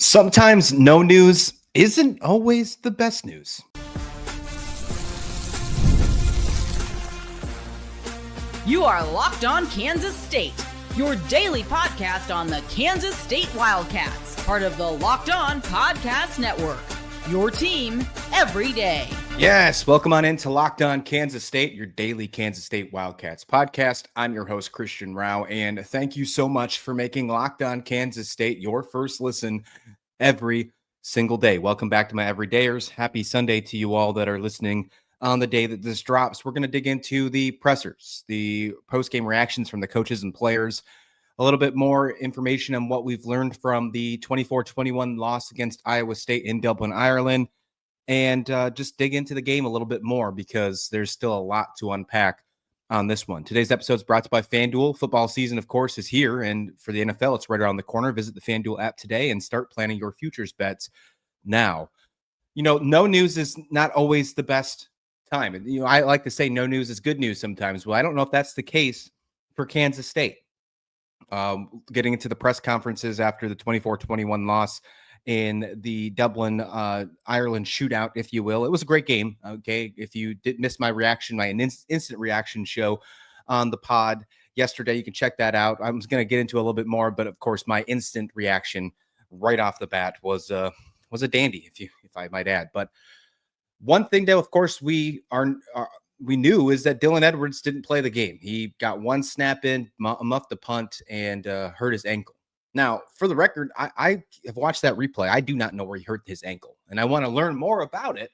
Sometimes no news isn't always the best news. You are Locked On Kansas State, your daily podcast on the Kansas State Wildcats, part of the Locked On Podcast Network, your team every day. Yes, welcome on into Locked On Kansas State, your daily Kansas State Wildcats podcast. I'm your host, Christian Rao, and thank you so much for making Locked On Kansas State your first listen every single day. Welcome back to my everydayers. Happy Sunday to you all that are listening on the day that this drops. We're going to dig into the pressers, the post-game reactions from the coaches and players, a little bit more information on what we've learned from the 24-21 loss against Iowa State in Dublin, Ireland, and just dig into the game a little bit more because there's still a lot to unpack on this one. Today's episode is brought to you by FanDuel. Football season, of course, is here, and for the NFL, it's right around the corner. Visit the FanDuel app today and start planning your futures bets now. You know, no news is not always the best time. And, you know, I like to say no news is good news sometimes. Well, I don't know if that's the case for Kansas State. Getting into the press conferences after the 24-21 loss in the Dublin, Ireland shootout, if you will. It was a great game. Okay. If you did miss my reaction, my instant reaction show on the pod yesterday, you can check that out. I was going to get into a little bit more, but of course my instant reaction right off the bat was a dandy, if I might add. But one thing that, of course, we knew is that Dylan Edwards didn't play the game. He got one snap in, muffed the punt, and hurt his ankle. Now, for the record, I have watched that replay. I do not know where he hurt his ankle, and I want to learn more about it,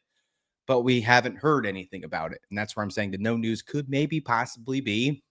but we haven't heard anything about it. And that's where I'm saying the no news could maybe possibly be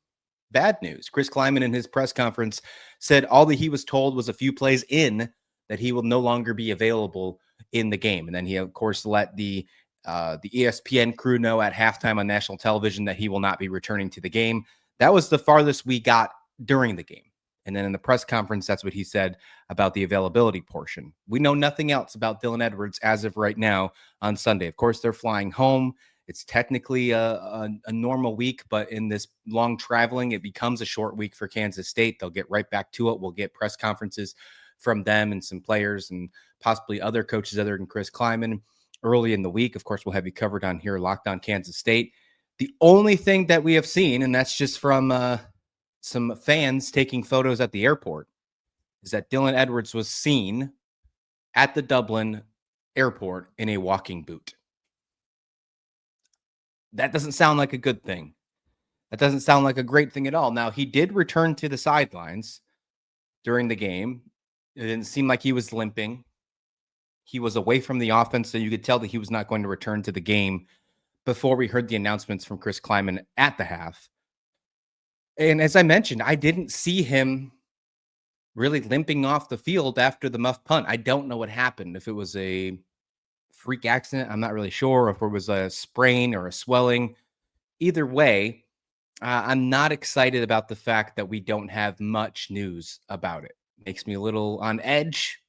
bad news. Chris Klieman in his press conference said all that he was told was a few plays in that he will no longer be available in the game. And then he, of course, let the ESPN crew know at halftime on national television that he will not be returning to the game. That was the farthest we got during the game. And then in the press conference, that's what he said about the availability portion. We know nothing else about Dylan Edwards as of right now on Sunday. Of course, they're flying home. It's technically a normal week, but in this long traveling, it becomes a short week for Kansas State. They'll get right back to it. We'll get press conferences from them and some players and possibly other coaches other than Chris Klieman early in the week. Of course, we'll have you covered on here, Locked On Kansas State. The only thing that we have seen, and that's just from some fans taking photos at the airport, is that Dylan Edwards was seen at the Dublin airport in a walking boot. That doesn't sound like a good thing. That doesn't sound like a great thing at all. Now, he did return to the sidelines during the game. It didn't seem like he was limping. He was away from the offense, so you could tell that he was not going to return to the game before we heard the announcements from Chris Klieman at the half. And as I mentioned, I didn't see him really limping off the field after the muff punt. I don't know what happened. If it was a freak accident, I'm not really sure. If it was a sprain or a swelling. Either way, I'm not excited about the fact that we don't have much news about it. Makes me a little on edge,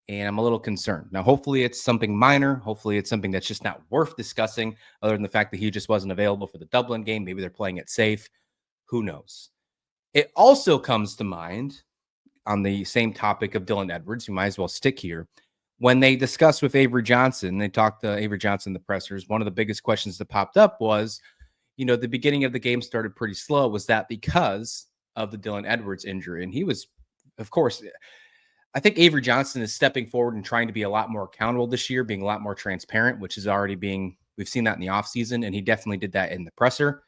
and I'm a little concerned. Now, hopefully it's something minor. Hopefully it's something that's just not worth discussing, other than the fact that he just wasn't available for the Dublin game. Maybe they're playing it safe. Who knows? It also comes to mind on the same topic of Dylan Edwards. You might as well stick here. When they discussed with Avery Johnson, they talked to Avery Johnson, the pressers. One of the biggest questions that popped up was, you know, the beginning of the game started pretty slow. Was that because of the Dylan Edwards injury? And he was, of course, I think Avery Johnson is stepping forward and trying to be a lot more accountable this year, being a lot more transparent, which is already we've seen that in the offseason, and he definitely did that in the presser.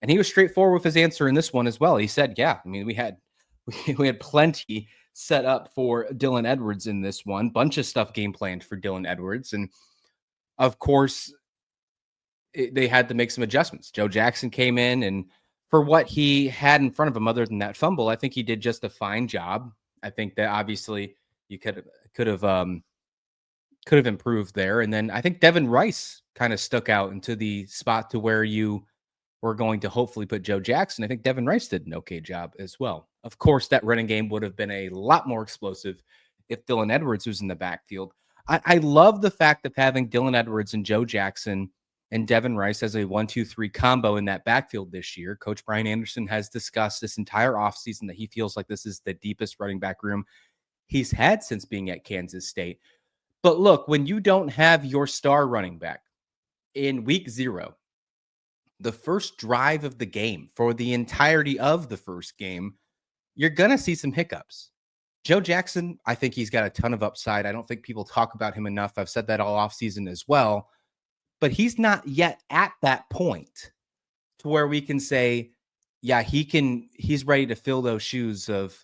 And he was straightforward with his answer in this one as well. He said, yeah, I mean, we had plenty set up for Dylan Edwards in this one, bunch of stuff game planned for Dylan Edwards. And of course, they had to make some adjustments. Joe Jackson came in, and for what he had in front of him, other than that fumble, I think he did just a fine job. I think that obviously you could have improved there. And then I think Devin Rice kind of stuck out into the spot to where you were going to hopefully put Joe Jackson. I think Devin Rice did an okay job as well. Of course, that running game would have been a lot more explosive if Dylan Edwards was in the backfield. I love the fact of having Dylan Edwards and Joe Jackson and Devin Rice as a 1-2-3 combo in that backfield this year. Coach Brian Anderson has discussed this entire offseason that he feels like this is the deepest running back room he's had since being at Kansas State. But look, when you don't have your star running back in week 0, the first drive of the game, for the entirety of the first game, you're going to see some hiccups. Joe Jackson, I think he's got a ton of upside. I don't think people talk about him enough. I've said that all offseason as well. But he's not yet at that point to where we can say, yeah, he's ready to fill those shoes of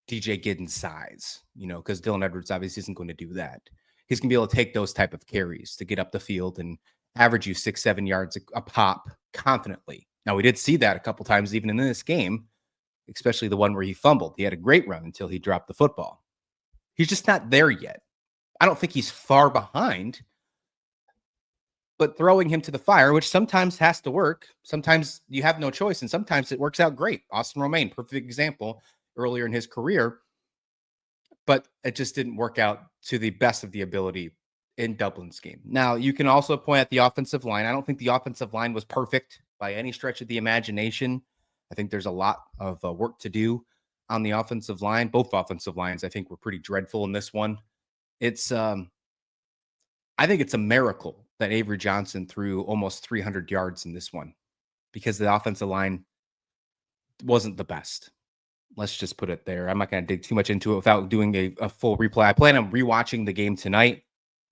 DJ Giddens' size, because Dylan Edwards obviously isn't going to do that. He's going to be able to take those type of carries to get up the field and average you 6-7 yards a pop confidently. Now, we did see that a couple times even in this game, especially the one where he fumbled. He had a great run until he dropped the football. He's just not there yet. I don't think he's far behind, but throwing him to the fire, which sometimes has to work. Sometimes you have no choice, and sometimes it works out great. Austin Romaine, perfect example earlier in his career, but it just didn't work out to the best of the ability in Dublin's game. Now, you can also point at the offensive line. I don't think the offensive line was perfect by any stretch of the imagination. I think there's a lot of work to do on the offensive line. Both offensive lines, I think, were pretty dreadful in this one. I think it's a miracle that Avery Johnson threw almost 300 yards in this one, because the offensive line wasn't the best. Let's just put it there. I'm not going to dig too much into it without doing a full replay. I plan on rewatching the game tonight.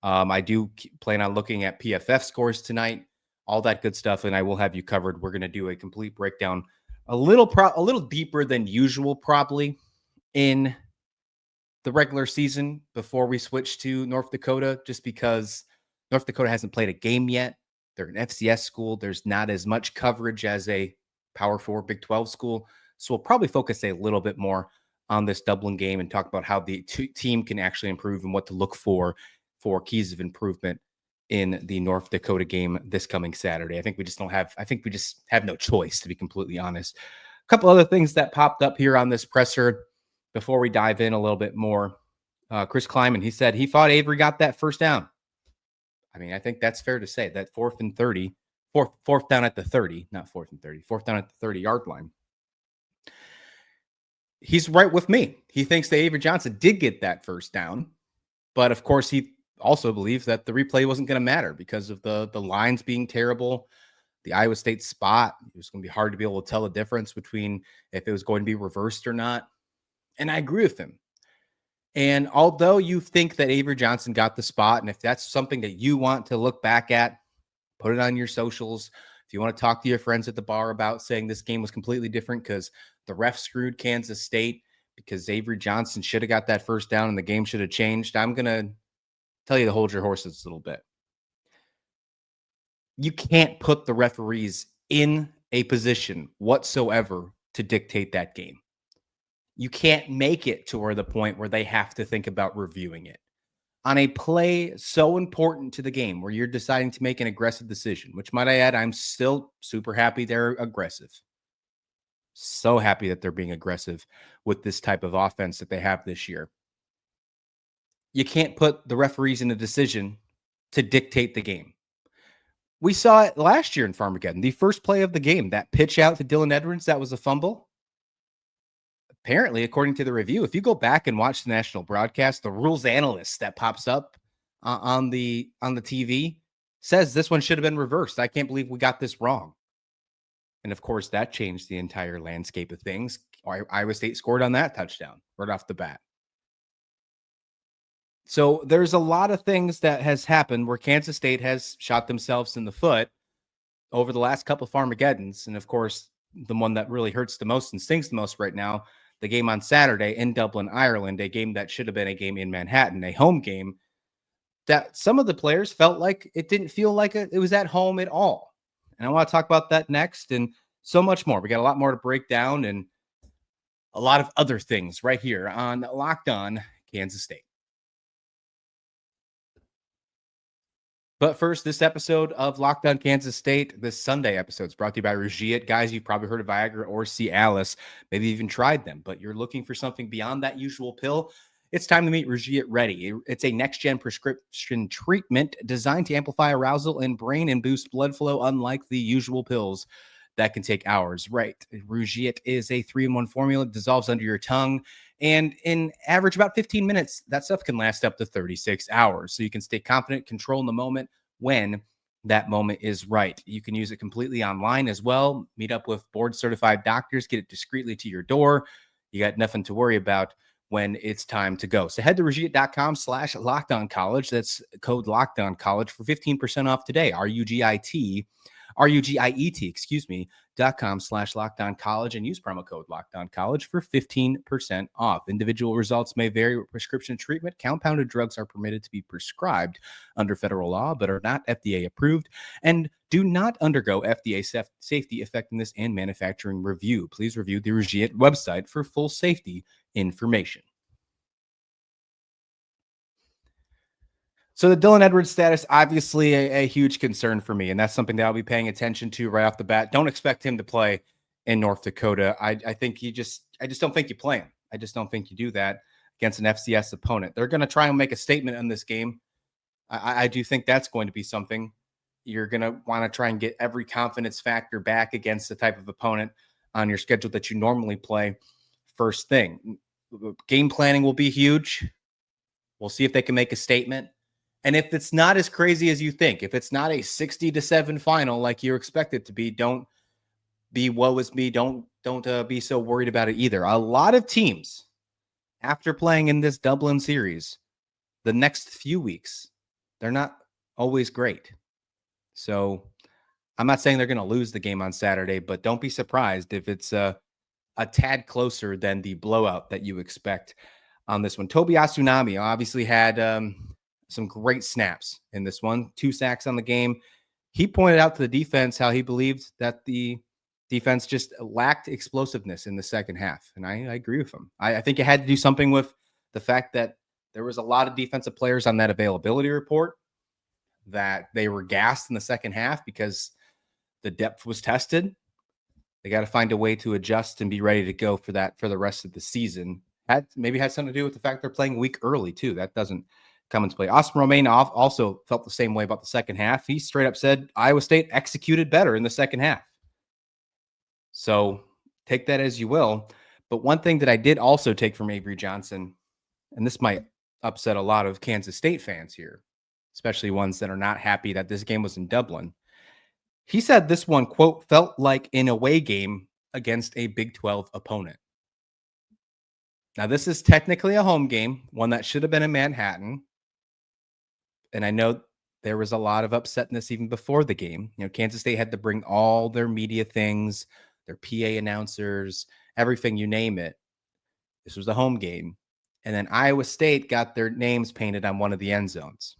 I do plan on looking at PFF scores tonight, all that good stuff, and I will have you covered. We're going to do a complete breakdown, a little deeper than usual, probably, in the regular season before we switch to North Dakota, just because North Dakota hasn't played a game yet. They're an FCS school. There's not as much coverage as a Power 4 Big 12 school. So we'll probably focus a little bit more on this Dublin game and talk about how the team can actually improve and what to look for keys of improvement in the North Dakota game this coming Saturday. I think we just have no choice, to be completely honest. A couple other things that popped up here on this presser before we dive in a little bit more. Chris Kleiman, he said he thought Avery got that first down. I mean, I think that's fair to say that fourth down at the 30, not 4th and 30, fourth down at the 30-yard line. He's right with me. He thinks that Avery Johnson did get that first down, but of course he also believes that the replay wasn't going to matter because of the lines being terrible, the Iowa State spot. It was going to be hard to be able to tell the difference between if it was going to be reversed or not. And I agree with him. And although you think that Avery Johnson got the spot, and if that's something that you want to look back at, put it on your socials. If you want to talk to your friends at the bar about saying this game was completely different because the ref screwed Kansas State, because Avery Johnson should have got that first down and the game should have changed, I'm going to tell you to hold your horses a little bit. You can't put the referees in a position whatsoever to dictate that game. You can't make it to where the point where they have to think about reviewing it. On a play so important to the game where you're deciding to make an aggressive decision, which, might I add, I'm still super happy they're aggressive. So happy that they're being aggressive with this type of offense that they have this year. You can't put the referees in a decision to dictate the game. We saw it last year in Farmageddon. The first play of the game, that pitch out to Dylan Edwards, that was a fumble. Apparently, according to the review, if you go back and watch the national broadcast, the rules analyst that pops up on the TV says this one should have been reversed. I can't believe we got this wrong. And of course, that changed the entire landscape of things. Iowa State scored on that touchdown right off the bat. So there's a lot of things that has happened where Kansas State has shot themselves in the foot over the last couple of Farmageddons. And of course, the one that really hurts the most and stings the most right now, the game on Saturday in Dublin, Ireland, a game that should have been a game in Manhattan, a home game that some of the players felt like it didn't feel like it was at home at all. And I want to talk about that next and so much more. We got a lot more to break down and a lot of other things right here on Locked On Kansas State. But first, this episode of Locked On Kansas State, this Sunday episode, is brought to you by Regiet. Guys, you've probably heard of Viagra or Cialis, maybe even tried them, but you're looking for something beyond that usual pill. It's time to meet Regiet Ready. It's a next-gen prescription treatment designed to amplify arousal in brain and boost blood flow, unlike the usual pills that can take hours. Right. Regiet is a 3-in-1 formula. It dissolves under your tongue And in average about 15 minutes, that stuff can last up to 36 hours. So you can stay confident, control in the moment when that moment is right. You can use it completely online as well. Meet up with board certified doctors, get it discreetly to your door. You got nothing to worry about when it's time to go. So head to Rugit.com/LockedOnCollege. That's code LockedOnCollege for 15% off today. RUGIET, excuse me, .com/LockedOnCollege and use promo code LockedOnCollege for 15% off. Individual results may vary with prescription treatment. Compounded drugs are permitted to be prescribed under federal law, but are not FDA approved and do not undergo FDA safety, effectiveness, and manufacturing review. Please review the Rugit website for full safety information. So the Dylan Edwards status, obviously a huge concern for me, and that's something that I'll be paying attention to right off the bat. Don't expect him to play in North Dakota. I think I just don't think you play him. I just don't think you do that against an FCS opponent. They're going to try and make a statement in this game. I do think that's going to be something. You're going to want to try and get every confidence factor back against the type of opponent on your schedule that you normally play first thing. Game planning will be huge. We'll see if they can make a statement. And if it's not as crazy as you think, if it's not a 60-7 final like you expect it to be, don't be woe is me. Don't be so worried about it either. A lot of teams, after playing in this Dublin series, the next few weeks, they're not always great. So I'm not saying they're going to lose the game on Saturday, but don't be surprised if it's a tad closer than the blowout that you expect on this one. Tobi Asunami obviously had some great snaps in this one, 2 sacks on the game. He pointed out to the defense how he believed that the defense just lacked explosiveness in the second half. And I agree with him. I think it had to do something with the fact that there was a lot of defensive players on that availability report that they were gassed in the second half because the depth was tested. They got to find a way to adjust and be ready to go for that for the rest of the season. Maybe had something to do with the fact they're playing week early too. That doesn't come into play. Austin Romaine also felt the same way about the second half. He straight up said Iowa State executed better in the second half. So take that as you will. But one thing that I did also take from Avery Johnson, and this might upset a lot of Kansas State fans here, especially ones that are not happy that this game was in Dublin. He said this one, quote, felt like an away game against a Big 12 opponent. Now, this is technically a home game, one that should have been in Manhattan. And I know there was a lot of upsetness even before the game. You know, Kansas State had to bring all their media things, their PA announcers, everything, you name it. This was a home game. And then Iowa State got their names painted on one of the end zones.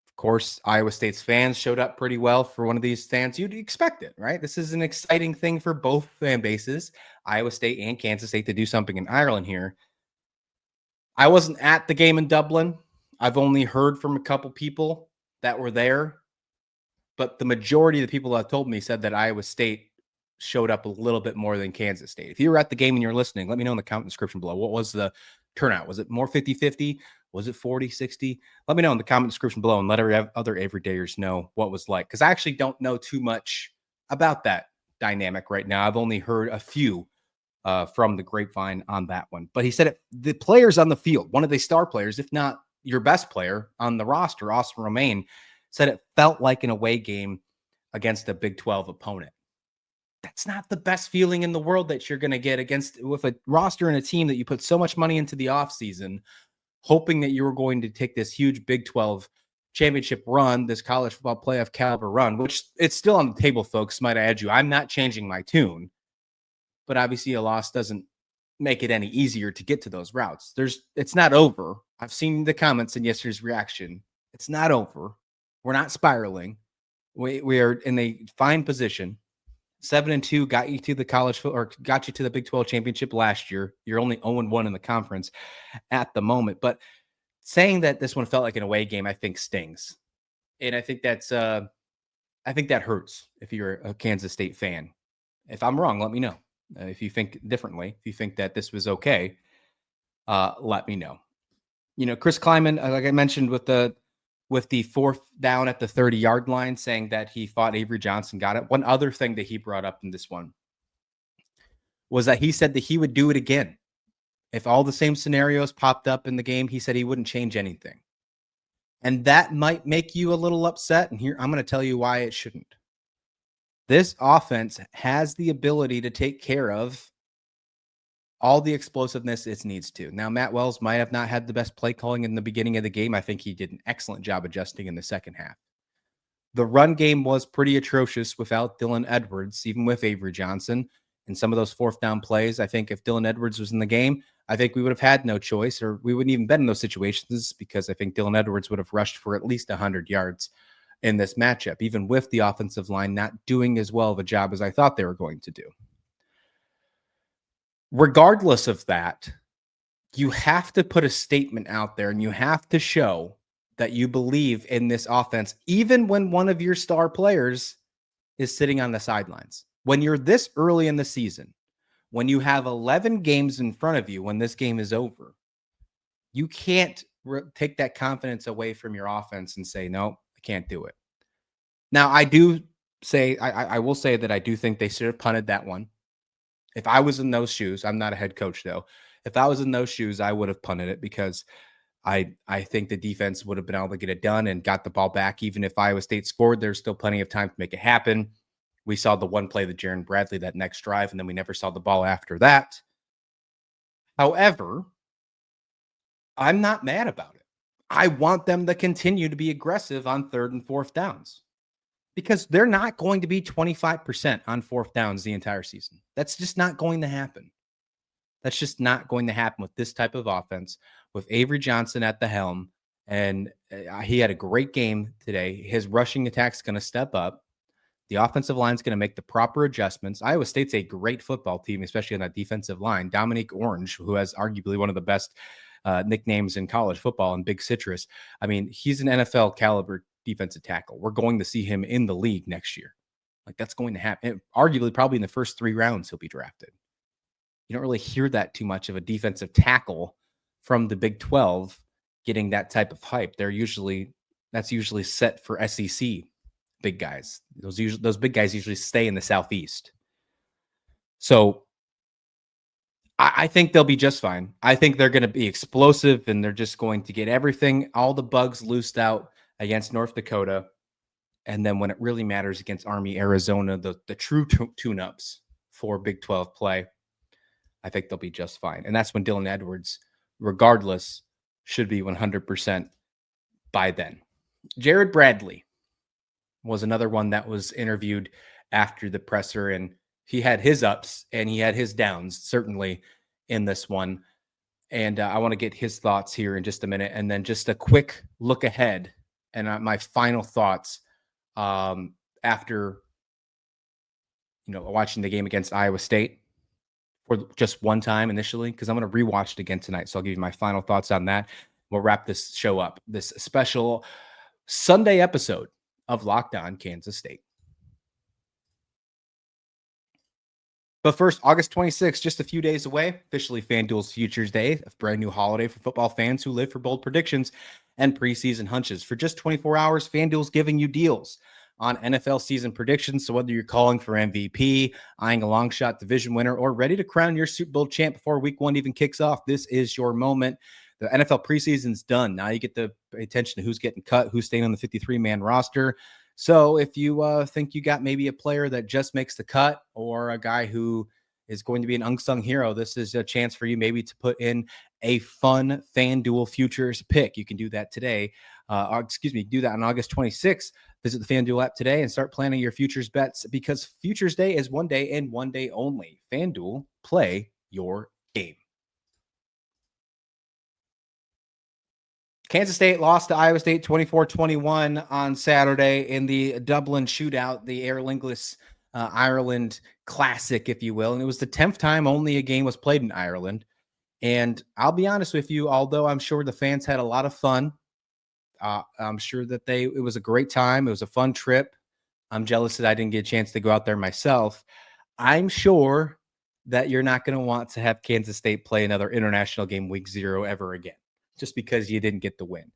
Of course, Iowa State's fans showed up pretty well for one of these stands. You'd expect it, right? This is an exciting thing for both fan bases, Iowa State and Kansas State, to do something in Ireland here. I wasn't at the game in Dublin. I've only heard from a couple people that were there, but the majority of the people that told me said that Iowa State showed up a little bit more than Kansas State. If you were at the game and you're listening, let me know in the comment description below. What was the turnout? Was it more 50-50? Was it 40-60? Let me know in the comment description below and let other everydayers know what it was like, because I actually don't know too much about that dynamic right now. I've only heard a few from the grapevine on that one. But he said the players on the field, one of the star players, if not your best player on the roster, Austin Romaine, said it felt like an away game against a Big 12 opponent. That's not the best feeling in the world that you're going to get with a roster and a team that you put so much money into the offseason, hoping that you were going to take this huge Big 12 championship run, this college football playoff caliber run, which it's still on the table, folks. Might I add you, I'm not changing my tune, but obviously a loss doesn't make it any easier to get to those routes. It's not over. I've seen the comments in yesterday's reaction. It's not over. We're not spiraling. We are in a fine position. 7-2 got you to the got you to the Big 12 championship last year. You're only 0-1 in the conference at the moment. But saying that this one felt like an away game, I think stings. And I think that hurts if you're a Kansas State fan. If I'm wrong, let me know. If you think differently, if you think that this was okay, let me know. You know, Chris Kleiman, like I mentioned, with the 4th down at the 30-yard line, saying that he thought Avery Johnson got it. One other thing that he brought up in this one was that he said that he would do it again If all the same scenarios popped up in the game, he said he wouldn't change anything. And that might make you a little upset. And here, I'm going to tell you why it shouldn't. This offense has the ability to take care of all the explosiveness it needs to. Now, Matt Wells might have not had the best play calling in the beginning of the game. I think he did an excellent job adjusting in the second half. The run game was pretty atrocious without Dylan Edwards, even with Avery Johnson. And some of those fourth down plays, I think if Dylan Edwards was in the game, I think we would have had no choice, or we wouldn't even been in those situations, because I think Dylan Edwards would have rushed for at least 100 yards in this matchup, even with the offensive line not doing as well of a job as I thought they were going to do. Regardless of that, you have to put a statement out there, and you have to show that you believe in this offense, even when one of your star players is sitting on the sidelines. When you're this early in the season, when you have 11 games in front of you, when this game is over, you can't take that confidence away from your offense and say, no, I can't do it. Now, I will say that I do think they should have punted that one. If I was in those shoes, I'm not a head coach though. If I was in those shoes, I would have punted it, because I think the defense would have been able to get it done and got the ball back. Even if Iowa State scored, there's still plenty of time to make it happen. We saw the one play, the Jerand Bradley, that next drive, and then we never saw the ball after that. However, I'm not mad about it. I want them to continue to be aggressive on third and fourth downs, because they're not going to be 25% on fourth downs the entire season. That's just not going to happen. That's just not going to happen with this type of offense, with Avery Johnson at the helm. And he had a great game today. His rushing attack's going to step up. The offensive line's going to make the proper adjustments. Iowa State's a great football team, especially on that defensive line. Dominique Orange, who has arguably one of the best nicknames in college football, and Big Citrus. I mean, he's an NFL caliber defensive tackle. We're going to see him in the league next year. Like, that's going to happen. And arguably, probably in the first 3 rounds, he'll be drafted. You don't really hear that too much of a defensive tackle from the Big 12 getting that type of hype. That's usually set for SEC big guys. Those big guys usually stay in the Southeast. So I think they'll be just fine. I think they're going to be explosive, and they're just going to get everything, all the bugs loosed out against North Dakota. And then when it really matters against Army, Arizona, the true tune-ups for Big 12 play, I think they'll be just fine. And that's when Dylan Edwards, regardless, should be 100% by then. Jerand Bradley was another one that was interviewed after the presser, and he had his ups and he had his downs, certainly, in this one. And I want to get his thoughts here in just a minute. And then just a quick look ahead and my final thoughts after, watching the game against Iowa State for just one time initially, because I'm going to rewatch it again tonight. So I'll give you my final thoughts on that. We'll wrap this show up, this special Sunday episode of Locked On Kansas State. But first, August 26th, just a few days away, officially FanDuel's Futures Day, a brand new holiday for football fans who live for bold predictions and preseason hunches. For just 24 hours, FanDuel's giving you deals on NFL season predictions. So whether you're calling for MVP, eyeing a long shot division winner, or ready to crown your Super Bowl champ before week 1 even kicks off, this is your moment. The NFL preseason's done. Now you get to pay attention to who's getting cut, who's staying on the 53-man roster. So if you think you got maybe a player that just makes the cut, or a guy who is going to be an unsung hero, this is a chance for you maybe to put in a fun FanDuel futures pick. You can do that today. Do that on August 26th. Visit the FanDuel app today and start planning your futures bets, because Futures Day is one day and one day only. FanDuel, play your game. Kansas State lost to Iowa State 24-21 on Saturday in the Dublin shootout, the Aer Lingus Ireland Classic, if you will. And it was the 10th time only a game was played in Ireland. And I'll be honest with you, although I'm sure the fans had a lot of fun, I'm sure that it was a great time. It was a fun trip. I'm jealous that I didn't get a chance to go out there myself. I'm sure that you're not going to want to have Kansas State play another international game week 0 ever again, just because you didn't get the win,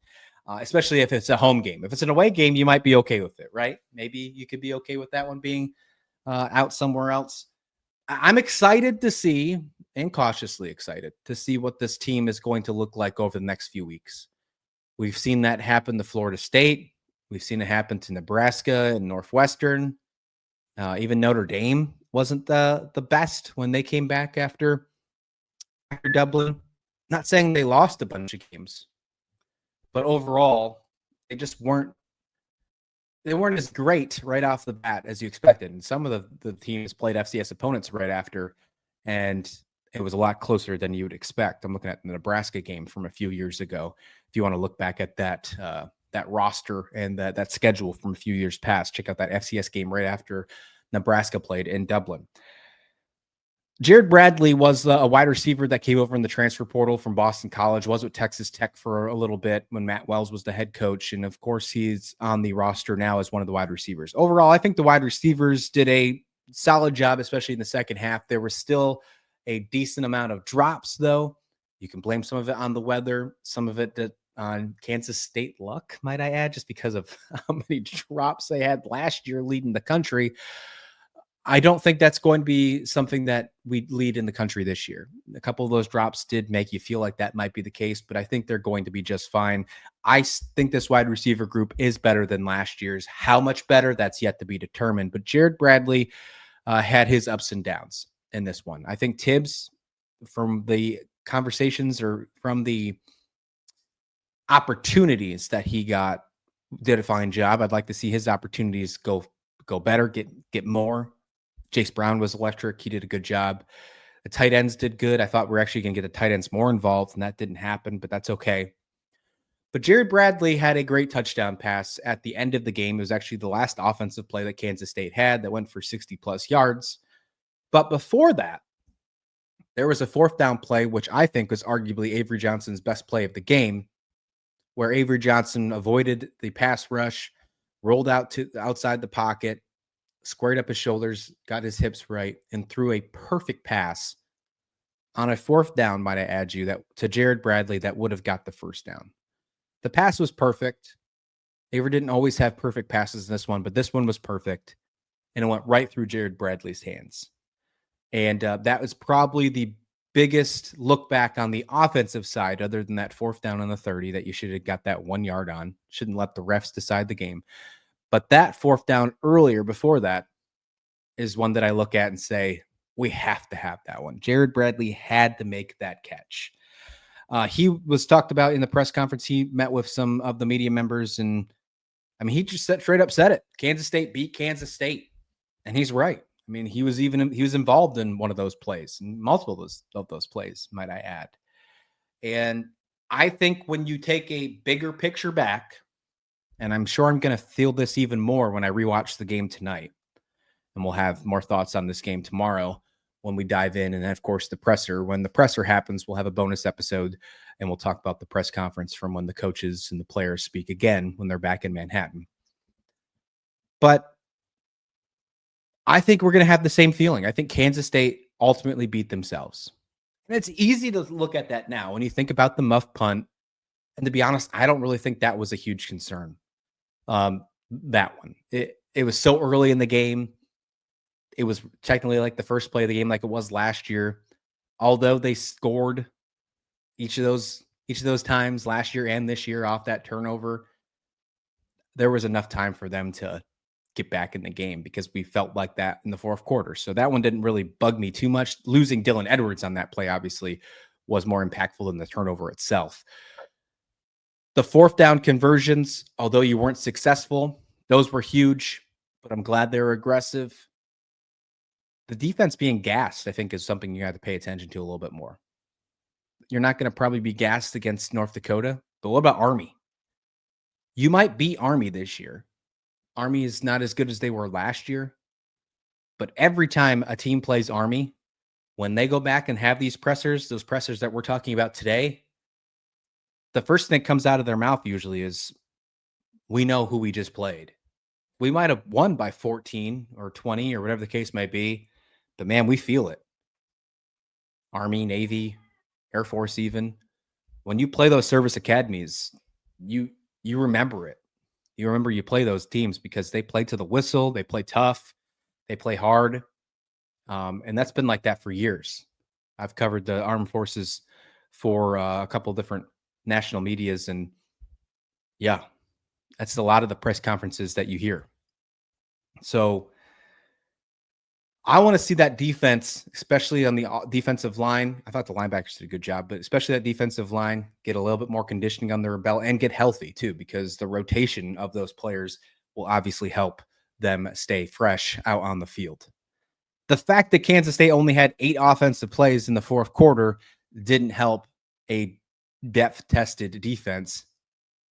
especially if it's a home game. If it's an away game, you might be okay with it, right? Maybe you could be okay with that one being out somewhere else. I'm excited to see, and cautiously excited to see, what this team is going to look like over the next few weeks. We've seen that happen to Florida State. We've seen it happen to Nebraska and Northwestern. Even Notre Dame wasn't the best when they came back after Dublin. Not saying they lost a bunch of games, but overall, they just weren't as great right off the bat as you expected. And some of the teams played FCS opponents right after, and it was a lot closer than you would expect. I'm looking at the Nebraska game from a few years ago. If you want to look back at that roster and that schedule from a few years past, check out that FCS game right after Nebraska played in Dublin. Jerand Bradley was a wide receiver that came over in the transfer portal from Boston College, was with Texas Tech for a little bit when Matt Wells was the head coach. And of course, he's on the roster now as one of the wide receivers. Overall, I think the wide receivers did a solid job, especially in the second half. There was still a decent amount of drops, though. You can blame some of it on the weather, some of it on Kansas State luck, might I add, just because of how many drops they had last year leading the country. I don't think that's going to be something that we lead in the country this year. A couple of those drops did make you feel like that might be the case, but I think they're going to be just fine. I think this wide receiver group is better than last year's. How much better, that's yet to be determined. But Jerand Bradley had his ups and downs in this one. I think Tibbs, from the conversations or from the opportunities that he got, did a fine job. I'd like to see his opportunities go better, get more. Jace Brown was electric. He did a good job. The tight ends did good. I thought we are actually going to get the tight ends more involved, and that didn't happen, but that's okay. But Jerand Bradley had a great touchdown pass at the end of the game. It was actually the last offensive play that Kansas State had that went for 60-plus yards. But before that, there was a fourth down play, which I think was arguably Avery Johnson's best play of the game, where Avery Johnson avoided the pass rush, rolled out to outside the pocket, squared up his shoulders, got his hips right, and threw a perfect pass on a fourth down, might I add you, that to Jerand Bradley that would have got the first down. The pass was perfect. Avery didn't always have perfect passes in this one, but this one was perfect, and it went right through Jerand Bradley's hands. And that was probably the biggest look back on the offensive side, other than that fourth down on the 30 that you should have got that 1 yard on. Shouldn't let the refs decide the game. But that fourth down earlier before that is one that I look at and say, we have to have that one. Jerand Bradley had to make that catch. He was talked about in the press conference. He met with some of the media members, and I mean, he just straight up said it. Kansas State beat Kansas State, and he's right. I mean, he was involved in one of those plays, multiple of those plays, might I add. And I think when you take a bigger picture back, and I'm sure I'm going to feel this even more when I rewatch the game tonight, and we'll have more thoughts on this game tomorrow when we dive in. And of course, the presser. When the presser happens, we'll have a bonus episode, and we'll talk about the press conference from when the coaches and the players speak again when they're back in Manhattan. But I think we're going to have the same feeling. I think Kansas State ultimately beat themselves. And it's easy to look at that now when you think about the muff punt. And to be honest, I don't really think that was a huge concern. That one. It was so early in the game. It was technically like the first play of the game, like it was last year. Although they scored each of those times last year and this year off that turnover, there was enough time for them to get back in the game because we felt like that in the fourth quarter. So that one didn't really bug me too much. Losing Dylan Edwards on that play obviously was more impactful than the turnover itself. The fourth down conversions, although you weren't successful, those were huge, but I'm glad they were aggressive. The defense being gassed, I think, is something you have to pay attention to a little bit more. You're not going to probably be gassed against North Dakota, but what about Army? You might beat Army this year. Army is not as good as they were last year, but every time a team plays Army, when they go back and have these pressers, those pressers that we're talking about today, the first thing that comes out of their mouth usually is, we know who we just played. We might have won by 14 or 20 or whatever the case might be, but man, we feel it. Army, Navy, Air Force even. When you play those service academies, you remember it. You remember you play those teams because they play to the whistle, they play tough, they play hard. And that's been like that for years. I've covered the armed forces for a couple different national medias, and yeah, that's a lot of the press conferences that you hear. So I want to see that defense, especially on the defensive line. I thought the linebackers did a good job, but especially that defensive line, get a little bit more conditioning on their belt and get healthy too, because the rotation of those players will obviously help them stay fresh out on the field. The fact that Kansas State only had 8 offensive plays in the fourth quarter didn't help a depth-tested defense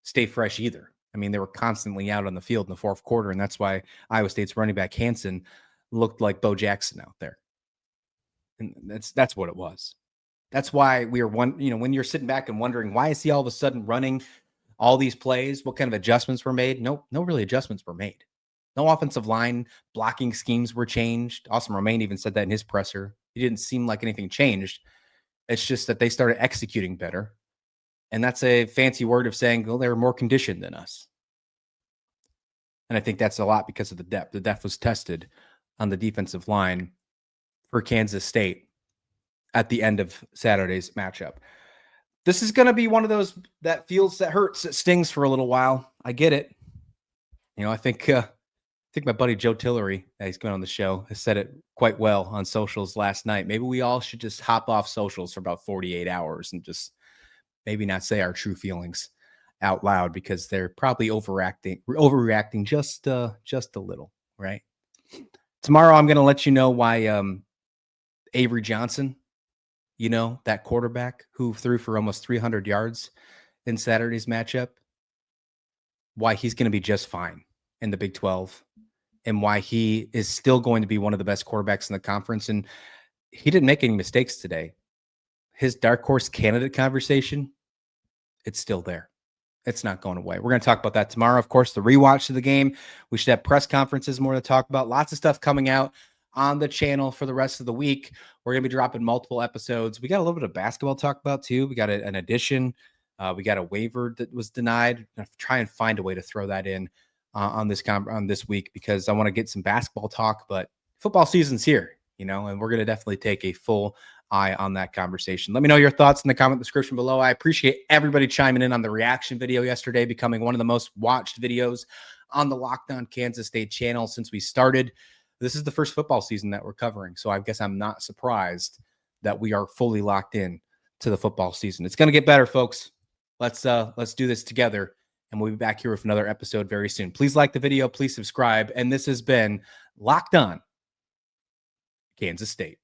stay fresh either. I mean, they were constantly out on the field in the fourth quarter, and that's why Iowa State's running back Hansen looked like Bo Jackson out there. And that's what it was. That's why we were when you're sitting back and wondering, why is he all of a sudden running all these plays? What kind of adjustments were made? No really adjustments were made. No offensive line blocking schemes were changed. Austin Romaine even said that in his presser. It didn't seem like anything changed. It's just that they started executing better. And that's a fancy word of saying, well, they were more conditioned than us. And I think that's a lot because of the depth. The depth was tested on the defensive line for Kansas State at the end of Saturday's matchup. This is going to be one of those that feels, that hurts, that stings for a little while. I get it. I think my buddy Joe Tillery, he's going on the show, has said it quite well on socials last night. Maybe we all should just hop off socials for about 48 hours and just maybe not say our true feelings out loud, because they're probably overreacting just a little, right? Tomorrow, I'm going to let you know why Avery Johnson, that quarterback who threw for almost 300 yards in Saturday's matchup, why he's going to be just fine in the Big 12, and why he is still going to be one of the best quarterbacks in the conference. And he didn't make any mistakes today. His dark horse candidate conversation, it's still there. It's not going away. We're going to talk about that tomorrow. Of course, the rewatch of the game. We should have press conferences, more to talk about. Lots of stuff coming out on the channel for the rest of the week. We're going to be dropping multiple episodes. We got a little bit of basketball to talk about too. We got an addition. We got a waiver that was denied. I'm try and find a way to throw that in on this week, because I want to get some basketball talk. But football season's here, and we're going to definitely take a full eye on that conversation. Let me know your thoughts in the comment description below. I appreciate everybody chiming in on the reaction video yesterday, becoming one of the most watched videos on the Locked On Kansas State channel since we started. This is the first football season that we're covering, so I guess I'm not surprised that we are fully locked in to the football season. It's going to get better, folks. Let's do this together, and we'll be back here with another episode very soon. Please like the video, please subscribe, and this has been Locked On Kansas State.